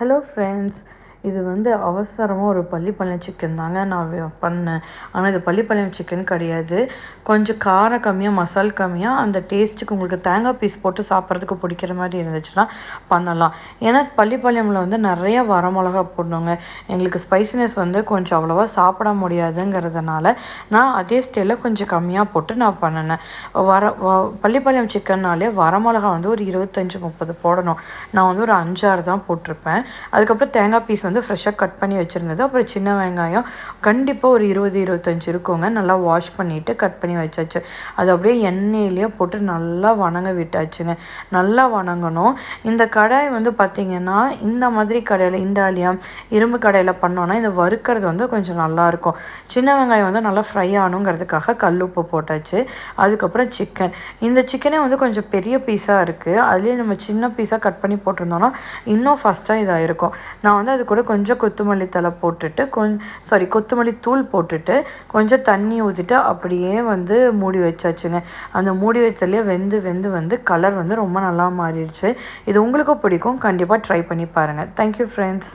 Hello friends, இது வந்து அவசரமாக ஒரு பள்ளிப்பாளையம் சிக்கன் தாங்க நான் பண்ணேன். ஆனால் இது பள்ளிப்பாளையம் சிக்கன் கிடையாது. கொஞ்சம் காரம் கம்மியாக, மசால் கம்மியாக, அந்த டேஸ்ட்டுக்கு உங்களுக்கு தேங்காய் பீஸ் போட்டு சாப்பிட்றதுக்கு பிடிக்கிற மாதிரி இருந்துச்சுன்னா பண்ணலாம். ஏன்னா பள்ளிப்பாளையமில் வந்து நிறைய வரமிளகா போடணுங்க. எங்களுக்கு ஸ்பைசினஸ் வந்து கொஞ்சம் அவ்வளோவா சாப்பிட முடியாதுங்கிறதுனால நான் அதே ஸ்டைலில் கொஞ்சம் கம்மியாக போட்டு நான் பண்ணினேன். பள்ளிப்பாளையம் சிக்கன்னாலே வரமிளகா வந்து ஒரு 25-30 போடணும். நான் வந்து ஒரு 5-6 தான் போட்டிருப்பேன். அதுக்கப்புறம் தேங்காய் பீஸ் வந்து ஃப்ரெஷ்ஷாக கட் பண்ணி வச்சுருந்தது. அப்புறம் சின்ன வெங்காயம் கண்டிப்பாக ஒரு 20-25 இருக்குங்க. நல்லா வாஷ் பண்ணிவிட்டு கட் பண்ணி வச்சாச்சு. அது அப்படியே எண்ணெயிலேயே போட்டு நல்லா வணங்க விட்டாச்சுங்க. நல்லா வணங்கணும். இந்த கடாய் வந்து பார்த்திங்கன்னா இந்த மாதிரி கடையில், இண்டாலியம் இரும்பு கடையில் பண்ணோன்னா இந்த வறுக்கிறது வந்து கொஞ்சம் நல்லாயிருக்கும். சின்ன வெங்காயம் வந்து நல்லா ஃப்ரை ஆகணுங்கிறதுக்காக கல் உப்பு போட்டாச்சு. அதுக்கப்புறம் சிக்கன், இந்த சிக்கனே வந்து கொஞ்சம் பெரிய பீஸாக இருக்குது. அதுலேயே நம்ம சின்ன பீஸாக கட் பண்ணி போட்டிருந்தோன்னா இன்னும் ஃபஸ்ட்டாக இதாக இருக்கும். நான் வந்து அது கூட கொஞ்சம் கொத்தமல்லி தழை போட்டுட்டு கொத்தமல்லி தூள் போட்டுட்டு கொஞ்சம் தண்ணி ஊற்றிட்டு அப்படியே வந்து மூடி வச்சாச்சுங்க. அந்த மூடி வச்சதுலேயே வெந்து கலர் வந்து ரொம்ப நல்லா மாறிடுச்சு. இது உங்களுக்கும் பிடிக்கும், கண்டிப்பாக ட்ரை பண்ணி பாருங்கள். Thank you friends.